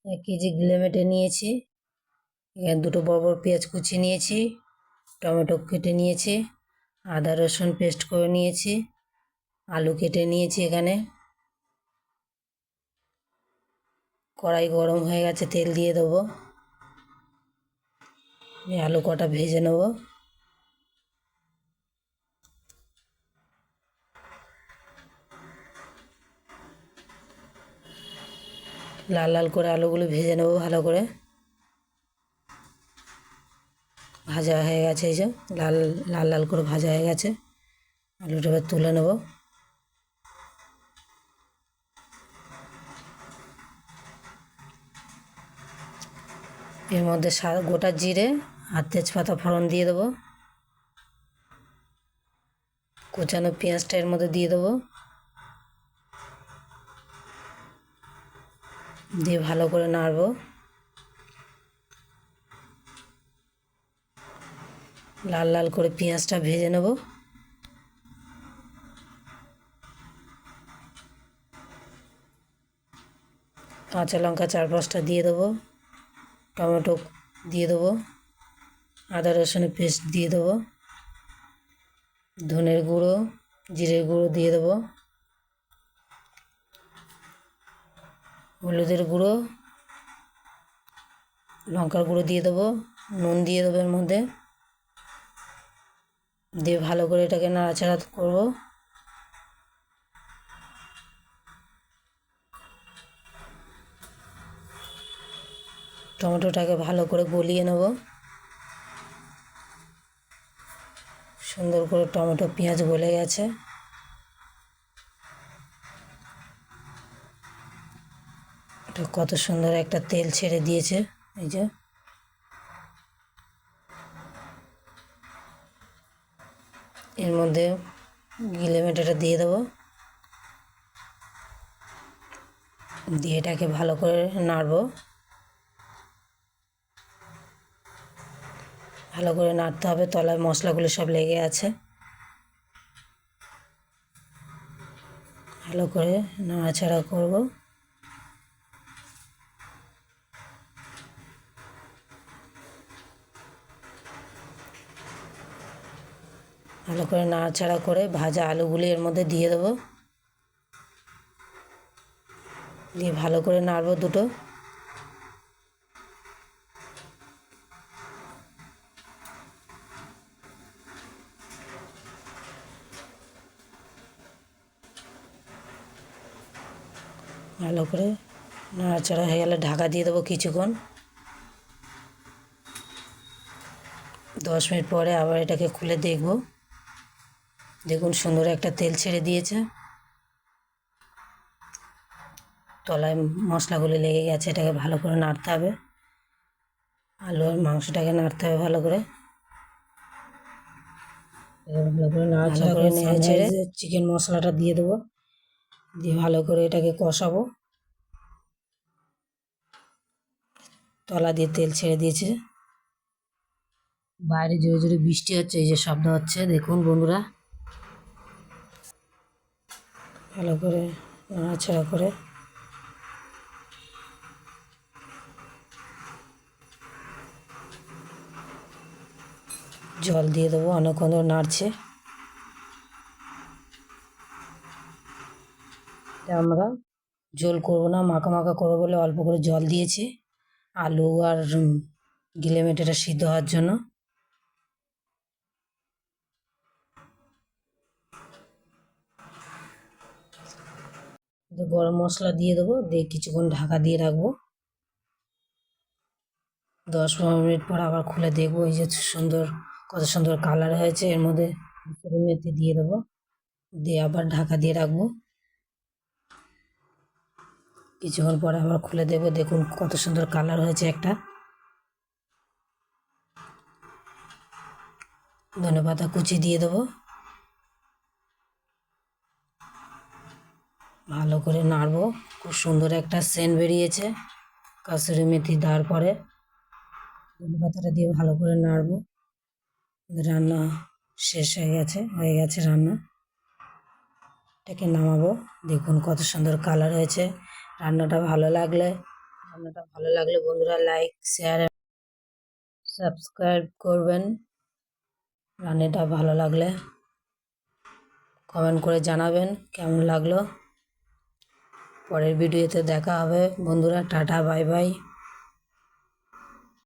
1 KG গিলে মেটে নিয়েছি। এখানে দুটো বড় বড় পেঁয়াজ কুচি নিয়েছি, টমেটো কেটে নিয়েছি, আদা রসুন পেস্ট করে নিয়েছি, আলু কেটে নিয়েছি। এখানে কড়াই গরম হয়ে গেছে, তেল দিয়ে দেবো। আলু কটা ভেজে নেব। লাল লাল করে আলুগুলো ভেজে নেব ভালো করে। ভাজা হয়ে গেছে, এই যে লাল লাল লাল করে ভাজা হয়ে গেছে। আলুটা এবার তুলে নেব। এর মধ্যে গোটা জিরে আর তেজপাতা ফোড়ন দিয়ে দেবো। কুচানো পেঁয়াজটা এর মধ্যে দিয়ে দেবো, দিয়ে ভালো করে নাড়ব। লাল লাল করে পেঁয়াজটা ভেজে নেব। কাঁচা লঙ্কা 4-5টা দিয়ে দেবো, টমেটো দিয়ে দেবো, আদা রসুনের পেস্ট দিয়ে দেবো, ধনের গুঁড়ো জিরের গুঁড়ো দিয়ে দেবো, হলুদের গুঁড়ো লঙ্কার গুঁড়ো দিয়ে দেবো, নুন দিয়ে দেবো এর মধ্যে। দিয়ে ভালো করে এটাকে নাড়াচাড়া করবো। টমেটোটাকে ভালো করে গলিয়ে নেব। সুন্দর করে টমেটো পেঁয়াজ গলে গেছে। এটা কত সুন্দর একটা তেল ছেড়ে দিয়েছে, এই যে। এর মধ্যে গিলে মেটেটা দিয়ে দেবো, দিয়ে এটাকে ভালো করে নাড়ব। ভালো করে নাড়তে হবে, তলায় মশলাগুলো সব লেগে আছে। ভালো করে নাড়াচাড়া করব। ভালো করে নাড়াচাড়া করে ভাজা আলুগুলি এর মধ্যে দিয়ে দেবো, দিয়ে ভালো করে নাড়ব দুটো। ভালো করে নাড়াচাড়া হয়ে গেলে ঢাকা দিয়ে দেবো কিছুক্ষণ। 10 মিনিট পরে আবার এটাকে খুলে দেখব। দেখুন সুন্দর একটা তেল ছেড়ে দিয়েছে, তলায় মশলাগুলো লেগে গেছে। এটাকে ভালো করে নাড়তে হবে, আলু আর মাংসটাকে নাড়তে হবে ভালো করে। ভালো করে নাড়াচাড়া করে নেড়ে ছেড়ে চিকেন মশলাটা দিয়ে দেবো, দিয়ে ভালো করে এটাকে কষাবো। তলা দিয়ে তেল ছেড়ে দিয়েছে। বাইরে জোরে জোরে বৃষ্টি হচ্ছে, এই যে শব্দ হচ্ছে দেখুন বন্ধুরা। ভালো করে নাড়াচাড়া করে জল দিয়ে দেবো। অনেকক্ষণ ধরে নাড়ছে। আমরা ঝোল করবো না, মাখা মাখা করবো বলে অল্প করে জল দিয়েছি, আলু আর গিলে মেটেটা সিদ্ধ হওয়ার জন্য। গরম মশলা দিয়ে দেবো, দিয়ে কিছুক্ষণ ঢাকা দিয়ে রাখবো। 10-15 মিনিট পর আবার খুলে দেখবো। এই যে সুন্দর, কত সুন্দর কালার হয়েছে। এর মধ্যে কসুরি মেথি দিয়ে দেবো, দিয়ে আবার ঢাকা দিয়ে রাখবো। কিছুক্ষণ পরে আবার খুলে দেবো। দেখুন কত সুন্দর কালার হয়েছে একটা। ধনেপাতা কুচি দিয়ে দেবো। ভালো করে নাড়বো। খুব সুন্দর একটা সেন্ট বেরিয়েছে কসুরি মেথি দেওয়ার পরে। ধনেপাতাটা দিয়ে ভালো করে নাড়বো। রান্না শেষ হয়ে গেছে রান্না। এটাকে নামাবো। দেখুন কত সুন্দর কালার হয়েছে। রান্নাটা ভালো লাগলে রান্নাটা ভালো লাগলে বন্ধুরা লাইক শেয়ার সাবস্ক্রাইব করবেন। রান্নাটা ভালো লাগলে কমেন্ট করে জানাবেন কেমন লাগলো। পরের ভিডিওতে দেখা হবে বন্ধুরা। Tata, bye bye.